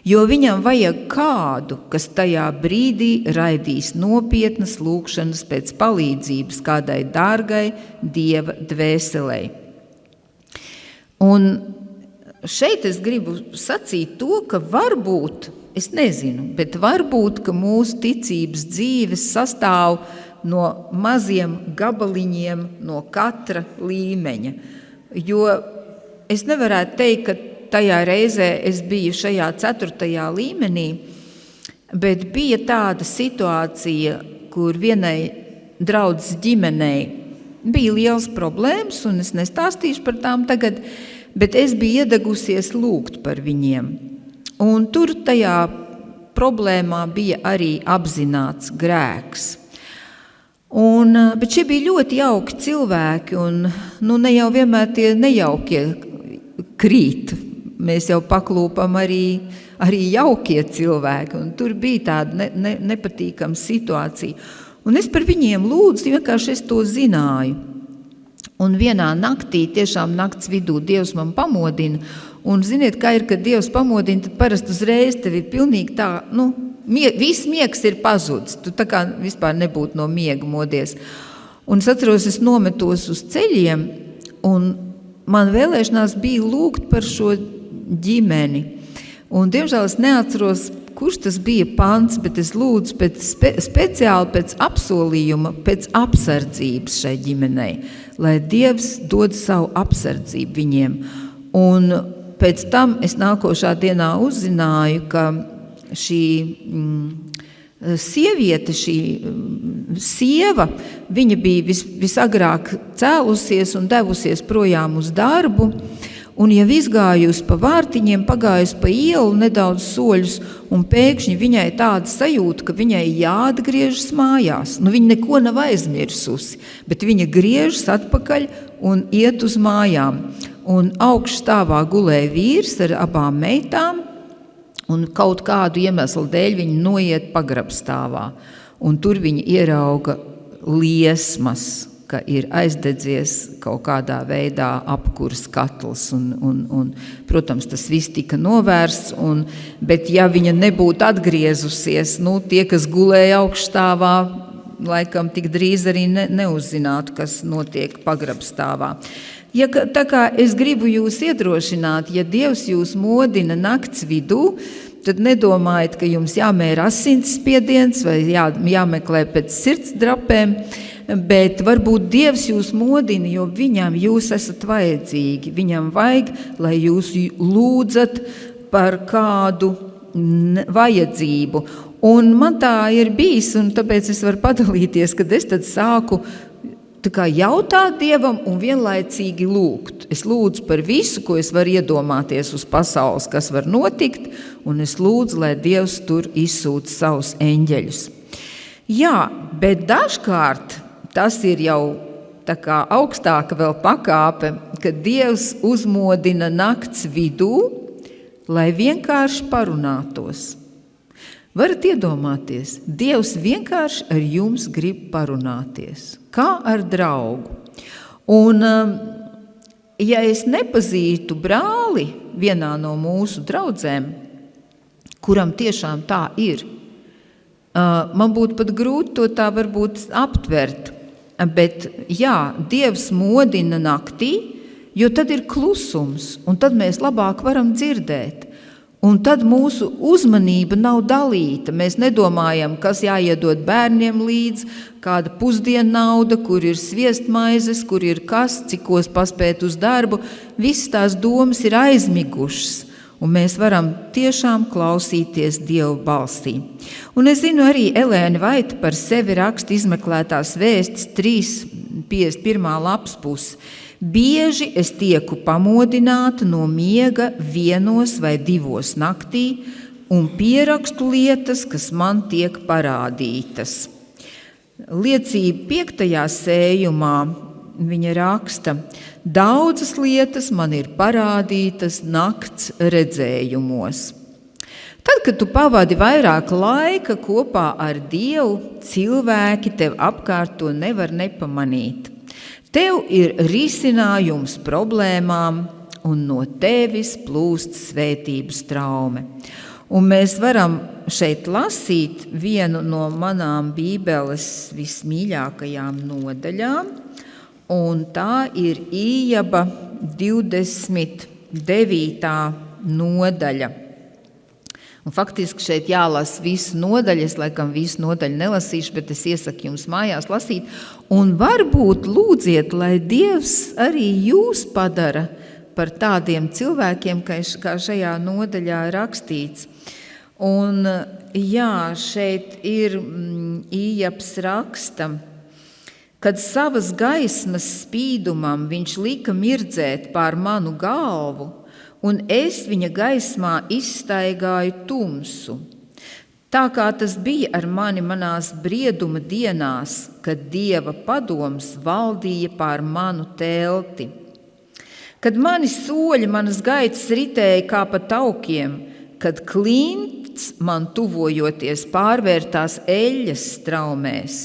jo viņam vajag kādu, kas tajā brīdī raidīs nopietnas lūgšanas pēc palīdzības kādai dārgai Dieva dvēselei. Un šeit es gribu sacīt to, ka varbūt, es nezinu, bet varbūt, ka mūsu ticības dzīves sastāv no maziem gabaliņiem no katra līmeņa. Jo es nevarētu teikt, ka tajā reizē es biju šajā 4. līmenī, bet bija tāda situācija, kur vienai draudzes ģimenei bija liels problēmas, un es nestāstīšu par tām tagad, bet es biju iedegusies lūgt par viņiem. Un tur tajā problēmā bija arī apzināts grēks. Bet šie bija ļoti jauki cilvēki, un ne jau vienmēr tie nejaukie krīt. Mēs jau paklūpam arī jaukie cilvēki, un tur bija tāda nepatīkama situācija. Un es par viņiem lūdzu, vienkārši es to zināju. Un vienā naktī, tiešām nakts vidū, Dievs man pamodina, un ziniet, kā ir, kad Dievs pamodina, tad parasti uzreiz tevi pilnīgi tā, viss miegs ir pazudis, tu tā kā vispār nebūtu no miega modies. Un es atceros, es nometos uz ceļiem, un man vēlēšanās bija lūgt par šo ģimeni. Un, diemžēl, es neatceros, kurš tas bija pants, bet es lūdzu speciāli pēc apsolījuma, pēc apsardzības šai ģimenei, lai Dievs dod savu apsardzību viņiem. Un pēc tam es nākošā dienā uzzināju, ka šī sieviete, šī sieva, viņa bija visagrāk cēlusies un devusies projām uz darbu, un jau izgājusi pa vārtiņiem, pagājusi pa ielu nedaudz soļus, un pēkšņi viņai tāda sajūta, ka viņai jāatgriežas mājās. Viņa neko nav aizmirsusi, bet viņa griežas atpakaļ un iet uz mājām. Un augšstāvā gulēja vīrs ar abām meitām, un kaut kādu iemeslu dēļ viņi noiet pagrabstāvā. Un tur viņi ierauga liesmas, ka ir aizdedzies kaut kādā veidā apkurs katls. Un, protams, tas viss tika novērsts, bet ja viņa nebūtu atgriezusies, tie, kas gulēja augšstāvā, laikam tik drīz arī neuzzinātu, kas notiek pagrabstāvā. Tā kā es gribu jūs iedrošināt, ja Dievs jūs modina nakts vidū, tad nedomājiet, ka jums jāmēra asinsspiediens vai jāmeklē pēc sirdsdrapēm, bet varbūt Dievs jūs modina, jo viņam jūs esat vajadzīgi. Viņam vajag, lai jūs lūdzat par kādu vajadzību. Un man tā ir bijis, un tāpēc es varu padalīties, kad es tad sāku jautāt Dievam un vienlaicīgi lūgt. Es lūdzu par visu, ko es varu iedomāties uz pasaules, kas var notikt, un es lūdzu, lai Dievs tur izsūta savus eņģeļus. Jā, bet dažkārt tas ir jau tā kā augstāka vēl pakāpe, kad Dievs uzmodina nakts vidū, lai vienkārši parunātos. Varat iedomāties, Dievs vienkārši ar jums grib parunāties, kā ar draugu. Un, ja es nepazītu brāli vienā no mūsu draudzēm, kuram tiešām tā ir, man būtu pat grūti to tā varbūt aptvert. Bet jā, Dievs modina naktī, jo tad ir klusums, un tad mēs labāk varam dzirdēt. Un tad mūsu uzmanība nav dalīta. Mēs nedomājam, kas jāiedod bērniem līdz, kāda pusdienu nauda, kur ir sviestmaizes, kur ir kas, cikos paspēt uz darbu. Visas tās domas ir aizmigušas, un mēs varam tiešām klausīties Dieva balsī. Un es zinu arī Elēna Vaita par sevi raksta izmeklētās vēstis 3.51. lapspuse. Bieži es tieku pamodināta no miega 1 vai 2 naktī un pierakstu lietas, kas man tiek parādītas. Liecība 5. sējumā viņa raksta: daudzas lietas man ir parādītas nakts redzējumos. Tad, kad tu pavadi vairāk laika kopā ar Dievu, cilvēki tev apkārt to nevar nepamanīt. Tev ir risinājums problēmām, un no tevis plūst svētības traume. Un mēs varam šeit lasīt vienu no manām Bībeles vismīļākajām nodaļām, un tā ir Ījaba 29. nodaļa. Un faktiski šeit jālasa visu nodaļu, es laikam visu nodaļu nelasīšu, bet es iesaku jums mājās lasīt. Un varbūt lūdziet, lai Dievs arī jūs padara par tādiem cilvēkiem, kā šajā nodaļā rakstīts. Un jā, šeit ir Ījabs raksta, kad savas gaismas spīdumam viņš lika mirdzēt pār manu galvu, un es viņa gaismā izstaigāju tumsu. Tā kā tas bija ar mani manās brieduma dienās, kad Dieva padoms valdīja pār manu telti. Kad mani soļi, manas gaitas ritēja kā pa taukiem, kad klints man tuvojoties pārvērtās eļļas straumēs.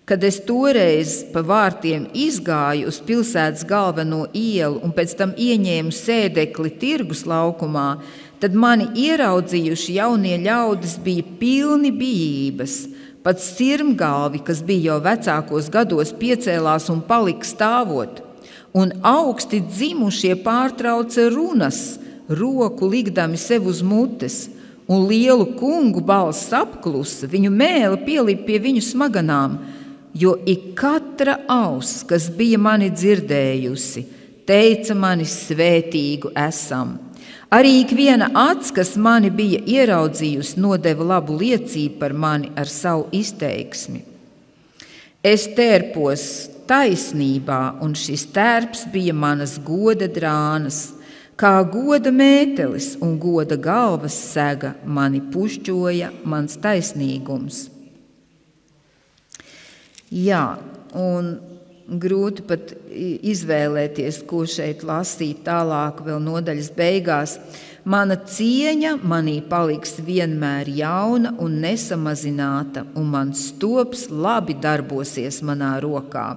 Kad es toreiz pa vārtiem izgāju uz pilsētas galveno ielu un pēc tam ieņēmu sēdekli tirgus laukumā, tad mani ieraudzījuši jaunie ļaudis bija pilni bijības. Pat sirmgalvi, kas bija jau vecākos gados, piecēlās un palika stāvot. Un augsti dzimušie pārtrauca runas, roku likdami sev uz mutes, un lielu kungu balss apklusa, viņu mēli pielip pie viņu smaganām, jo ik katra auss, kas bija mani dzirdējusi, teica mani svētīgu esam. Arī ik viena acs, kas mani bija ieraudzījusi, nodeva labu liecību par mani ar savu izteiksmi. Es tērpos taisnībā, un šis tērps bija manas goda drānas, kā goda mētelis un goda galvas sega mani pušķoja mans taisnīgums. Jā, un grūti pat izvēlēties, ko šeit lasīt tālāk vēl nodaļas beigās. Mana cieņa manī paliks vienmēr jauna un nesamazināta, un mans stops labi darbosies manā rokā.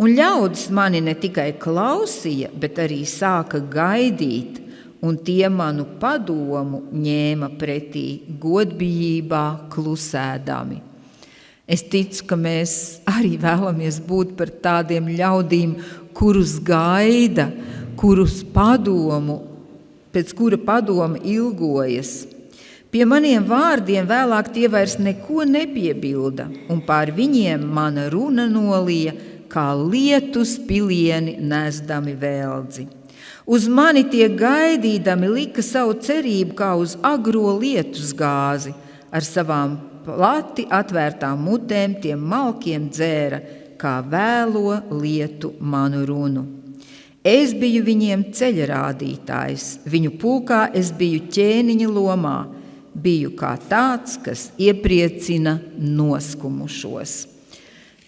Un ļaudis mani ne tikai klausīja, bet arī sāka gaidīt, un tie manu padomu ņēma pretī godbijībā klusēdami. Es ticu, ka mēs arī vēlamies būt par tādiem ļaudīm, kurus gaida, kurus padomu, pēc kura padoma ilgojas. Pie maniem vārdiem vēlāk tie vairs neko nepiebilda, un pār viņiem mana runa nolija, kā lietus pilieni nesdami vēldzi. Uz mani tie gaidīdami lika savu cerību kā uz agro lietus gāzi, ar savām plati atvērtām mutēm tiem malkiem dzēra, kā vēlo lietu manu runu. Es biju viņiem ceļrādītājs, viņu pulkā es biju ķēniņa lomā, biju kā tāds, kas iepriecina noskumušos.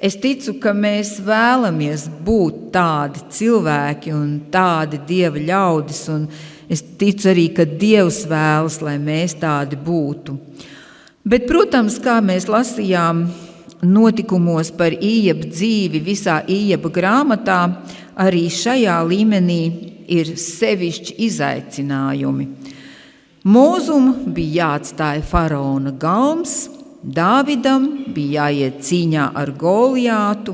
Es ticu, ka mēs vēlamies būt tādi cilvēki un tādi Dieva ļaudis, un es ticu arī, ka Dievs vēlas, lai mēs tādi būtu. Bet, protams, kā mēs lasījām notikumos par Ījaba dzīvi visā Ījaba grāmatā, arī šajā līmenī ir sevišķi izaicinājumi. Mūzum bija jāatstāja faraona galms, Dāvidam bija jāiet cīņā ar Golijātu,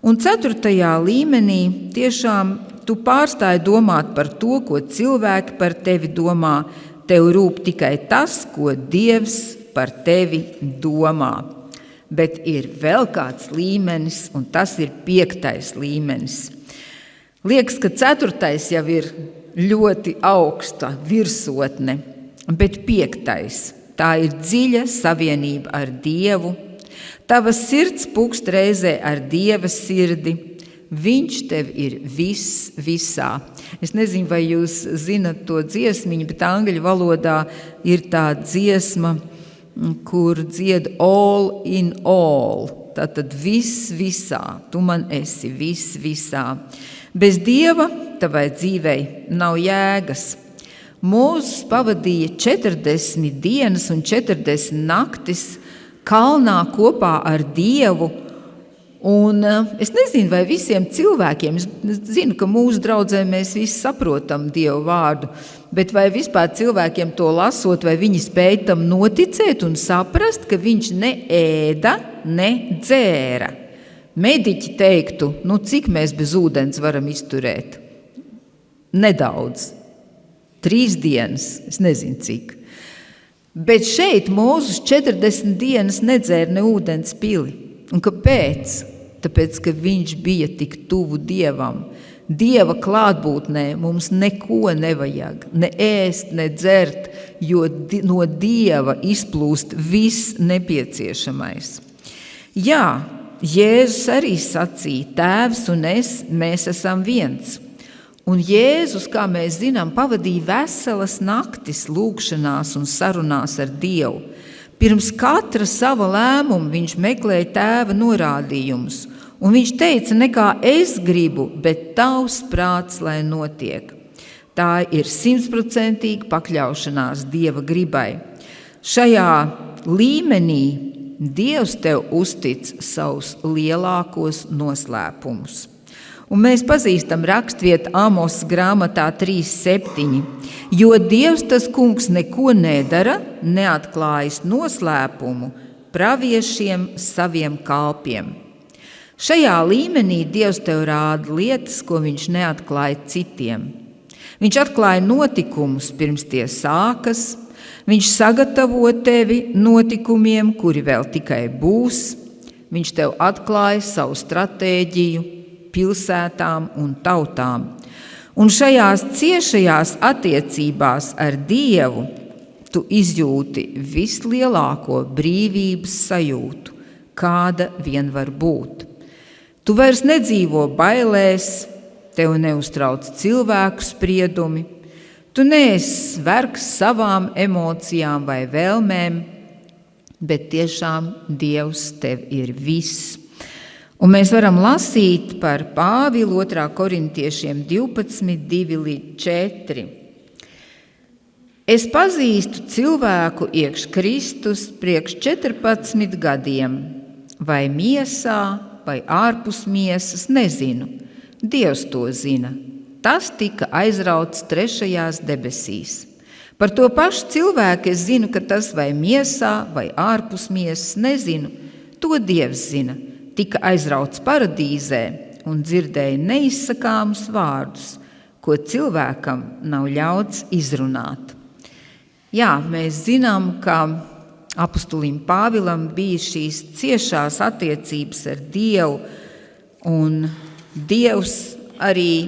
un 4. līmenī tiešām tu pārstāji domāt par to, ko cilvēki par tevi domā. Tev rūp tikai tas, ko Dievs par tevi domā. Bet ir vēl kāds līmenis, un tas ir 5. līmenis. Liekas, ka 4. jau ir ļoti augsta virsotne, bet 5. tā ir dziļa savienība ar Dievu. Tava sirds pukst reizē ar Dieva sirdi, Viņš tev ir visā. Es nezinu, vai jūs zinat to dziesmiņu, bet angļu valodā ir tā dziesma, kur dzied all in all. Tātad visā. Tu man esi visā. Bez Dieva tavai dzīvei nav jēgas. Mūzes pavadīja 40 dienas un 40 naktis kalnā kopā ar Dievu. Un es nezinu, vai visiem cilvēkiem, es zinu, ka mūsu draudzē mēs visi saprotam Dievu vārdu, bet vai vispār cilvēkiem to lasot, vai viņi spēj tam noticēt un saprast, ka viņš ne ēda, ne dzēra. Mediķi teiktu, cik mēs bez ūdens varam izturēt? Nedaudz. 3 dienas, es nezinu cik. Bet šeit Mūzes 40 dienas nedzēra ne ūdens pili. Un kāpēc? Tāpēc, ka viņš bija tik tuvu Dievam. Dieva klātbūtnē mums neko nevajag, ne ēst, ne dzert, jo no Dieva izplūst viss nepieciešamais. Jā, Jēzus arī sacīja, Tēvs un es, mēs esam viens. Un Jēzus, kā mēs zinām, pavadīja veselas naktis lūgšanās un sarunās ar Dievu. Pirms katra sava lēmuma viņš meklēja Tēva norādījumus, un viņš teica, nekā es gribu, bet tavs prāts, lai notiek. Tā ir 100% pakļaušanās Dieva gribai. Šajā līmenī Dievs tev uztic savus lielākos noslēpumus. Un mēs pazīstam rakstvietu Āmosa grāmatā 3:7, jo Dievs tas kungs neko nedara, neatklājas noslēpumu praviešiem saviem kalpiem. Šajā līmenī Dievs tev rāda lietas, ko viņš neatklāja citiem. Viņš atklāja notikumus pirms tie sākas, viņš sagatavo tevi notikumiem, kuri vēl tikai būs, viņš tev atklāja savu stratēģiju, pilsētām un tautām. Un šajās ciešajās attiecībās ar Dievu tu izjūti vislielāko brīvības sajūtu, kāda vien var būt. Tu vairs nedzīvo bailēs, tev neuztrauc cilvēku spriedumi, tu neesi vergs savām emocijām vai vēlmēm, bet tiešām Dievs tev ir viss. Un mēs varam lasīt par Pāvilu 2. korintiešiem 12:2-4. Es pazīstu cilvēku iekš Kristus priekš 14 gadiem, vai miesā, vai ārpus miesas, nezinu. Dievs to zina. Tas tika aizrauts 3. debesīs. Par to pašu cilvēku es zinu, ka tas vai miesā, vai ārpus miesas, nezinu. To Dievs zina. Tika aizrauts paradīzē un dzirdēja neizsakāmus vārdus, ko cilvēkam nav ļauts izrunāt. Jā, mēs zinām, ka apostolim Pāvilam bija šīs ciešās attiecības ar Dievu, un Dievs arī,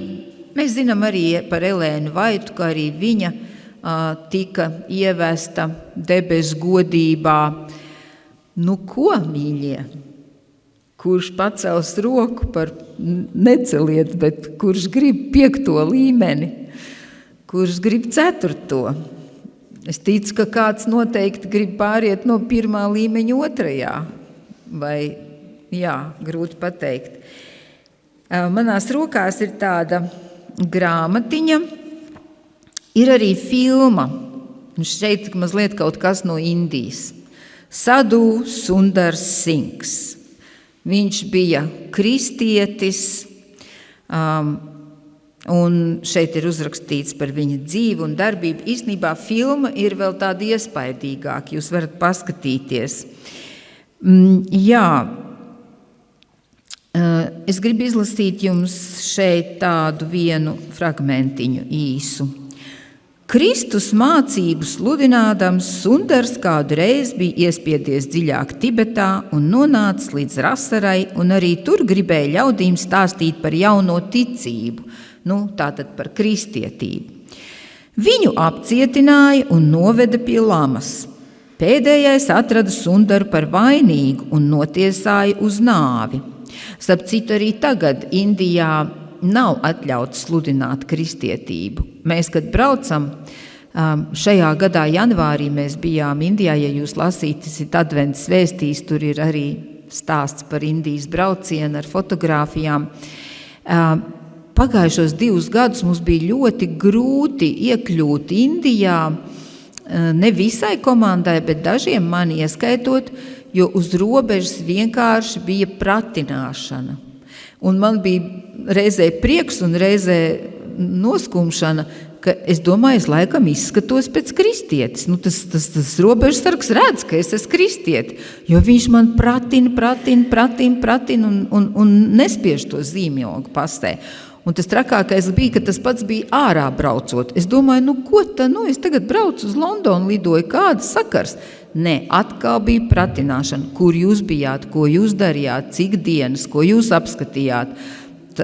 mēs zinām arī par Elēnu Vaitu, ka arī viņa tika ievesta debesu godībā. Ko, mīļie? Kurš pacels roku par neceliet, bet kurš grib 5. līmeni, kurš grib 4. Es ticu, ka kāds noteikti grib pāriet no 1. līmeņa 2. vai, grūti pateikt. Manās rokās ir tāda grāmatiņa, ir arī filma, un šeit mazliet kaut kas no Indijas. Sadhu Sundar Singhs. Viņš bija kristietis, un šeit ir uzrakstīts par viņa dzīvi un darbību. Īstenībā filma ir vēl tāda iespaidīgāka, jūs varat paskatīties. Es gribu izlasīt jums šeit tādu vienu fragmentiņu īsu. Kristus mācību sludinādams Sundars kādu reizi bija iespiedies dziļāk Tibetā un nonācis līdz Rasarai, un arī tur gribēja ļaudīm stāstīt par jauno ticību, tātad par kristietību. Viņu apcietināja un noveda pie lamas. Pēdējais atrada Sundaru par vainīgu un notiesāja uz nāvi. Starp citu, arī tagad Indijā nav atļauts sludināt kristietību. Mēs, kad braucam, šajā gadā janvārī mēs bijām Indijā, ja jūs lasīsiet advents vēstīs, tur ir arī stāsts par Indijas braucienu ar fotogrāfijām. Pagājušos 2 gadus mums bija ļoti grūti iekļūt Indijā, ne visai komandai, bet dažiem mani ieskaitot, jo uz robežas vienkārši bija pratināšana. Un man bija reizē prieks un reizē noskumšana, ka es domāju, es laikam izskatos pēc kristietis. Tas robežsargs redz, ka es esmu kristieti, jo viņš man pratina un nespiež to zīmjogu pastē. Un tas trakākais bija, ka tas pats bija ārā braucot. Es domāju, es tagad braucu uz Londonu, lidoju, kāds sakars? Nē, atkal bija pratināšana, kur jūs bijāt, ko jūs darījāt, cik dienas, ko jūs apskatījāt.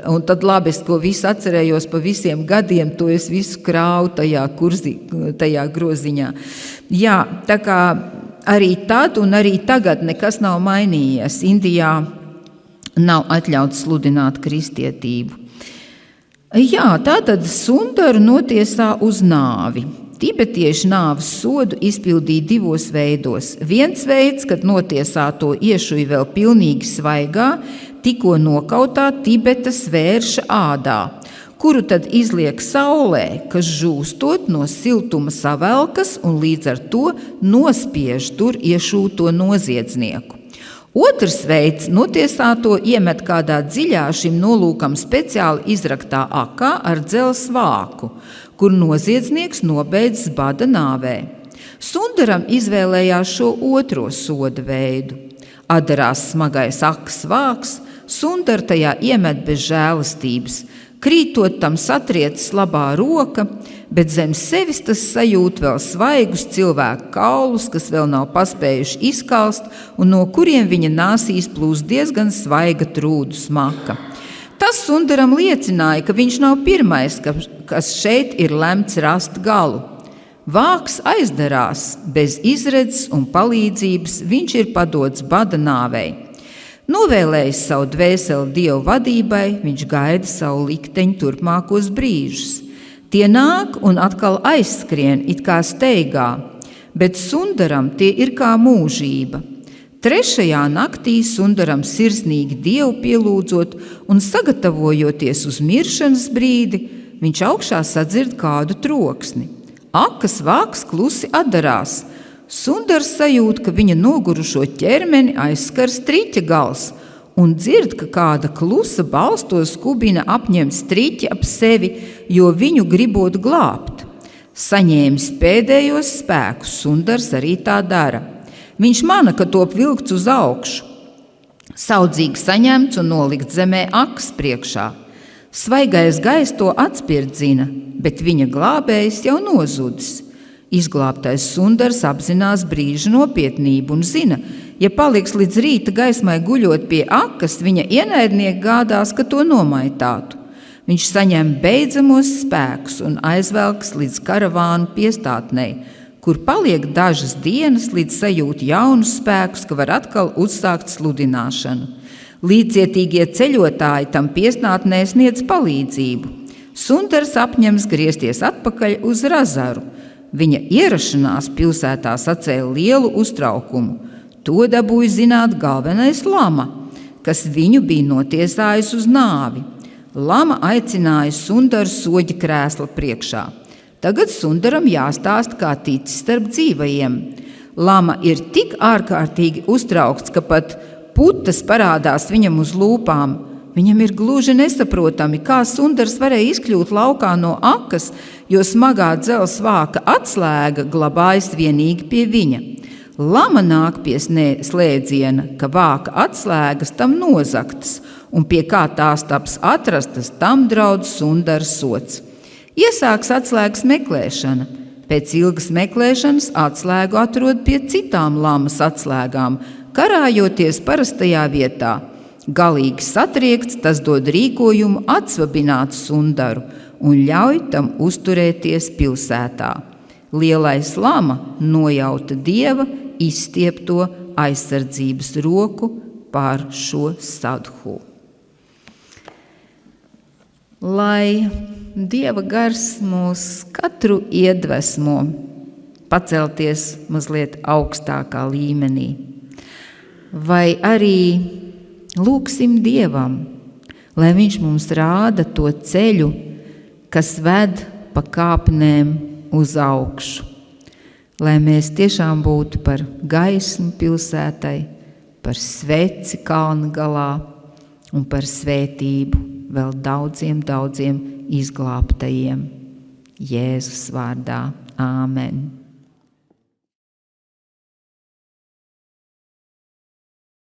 Un tad labi, es to visu atcerējos pa visiem gadiem, to es visu krāvu tajā groziņā. Jā, tā kā arī tad un arī tagad nekas nav mainījies. Indijā nav atļauts sludināt kristietību. Jā, tātad Sundaru notiesā uz nāvi. Tibetieši nāves sodu izpildīja 2 veidos. Viens veids, kad notiesāto iešuja vēl pilnīgi svaigā, tikko nokautā Tibetas vērša ādā, kuru tad izliek saulē, kas žūstot no siltuma savelkas un līdz ar to nospiež tur iešūto noziedznieku. Otrs veids – notiesāto iemet kādā dziļā šim nolūkam speciāli izraktā akā ar dzelzs vāku, kur noziedznieks nobeidzas bada nāvē. Sundaram izvēlējās šo otro soda veidu. Atdarās smagais akas vāks, Sundara tajā iemet bez žēlastības, krītot tam satrietas labā roka, bet zem sevis tas sajūt vēl svaigus cilvēku kaulus, kas vēl nav paspējuši izkalst un no kuriem viņa nāsīs plūst diezgan svaiga trūdu smaka. Tas Sundaram liecināja, ka viņš nav pirmais, kas šeit ir lemts rast galu. Vāks aizdarās, bez izredzes un palīdzības viņš ir padots bada nāvei. Novēlējis savu dvēseli Dievu vadībai, viņš gaida savu likteņu turpmākos brīžus. Tie nāk un atkal aizskrien, it kā steigā, bet Sundaram tie ir kā mūžība. 3. naktī Sundaram sirsnīgi Dievu pielūdzot un sagatavojoties uz miršanas brīdi, viņš augšā sadzird kādu troksni. Akas vāks klusi atdarās. Sundars sajūt, ka viņa nogurušo ķermeni aizskar striķa gals un dzird, ka kāda klusa balstos skubina apņemt striķi ap sevi, jo viņu gribot glābt. Saņēmis pēdējos spēkus, Sundars arī tā dara. Viņš mana, ka top vilkts uz augšu. Saudzīgi saņemts un nolikt zemē akas priekšā. Svaigais gaiss to atspirdzina, bet viņa glābējs jau nozudis. Izglābtais Sundars apzinās brīža nopietnību un zina, ja paliks līdz rīta gaismai guļot pie akas, viņa ienaidnieki gādās, ka to nomaitātu. Viņš saņem beidzamos spēkus un aizvelkas līdz karavānu piestātnei, kur paliek dažas dienas, līdz sajūt jaunus spēkus, ka var atkal uzsākt sludināšanu. Līdzcietīgie ceļotāji tam piestātnē sniedz palīdzību. Sundars apņems griezties atpakaļ uz Razaru. Viņa ierašanās pilsētā sacēla lielu uztraukumu. To dabūja zināt galvenais Lama, kas viņu bija notiesājis uz nāvi. Lama aicināja Sundaru soģa krēsla priekšā. Tagad Sundaram jāstāsta, kā ticis starp dzīvajiem. Lama ir tik ārkārtīgi uztraukts, ka pat putas parādās viņam uz lūpām. Viņam ir gluži nesaprotami, kā Sundars varēja izkļūt laukā no akas, jo smagā dzelzs vāka atslēga glabājas vienīgi pie viņa. Lama nāk pie slēdziena, ka vāka atslēgas tam nozaktas, un pie kā tās taps atrastas, tam draud Sundara sots. Iesāks atslēgas meklēšana. Pēc ilgas meklēšanas atslēgu atrod pie citām Lamas atslēgām, karājoties parastajā vietā. Galīgi satriekts, tas dod rīkojumu atsvabināt Sundaru un ļauj tam uzturēties pilsētā. Lielais Lama nojauta Dieva izstiepto aizsardzības roku pār šo sadhu. Lai Dieva gars mūs katru iedvesmo pacelties mazliet augstākā līmenī, vai arī lūgsim Dievam, lai viņš mums rāda to ceļu, kas ved pa kāpnēm uz augšu, lai mēs tiešām būtu par gaismu pilsētai, par sveci kalna galā un par svētību vēl daudziem izglābtajiem. Jēzus vārdā. Āmen.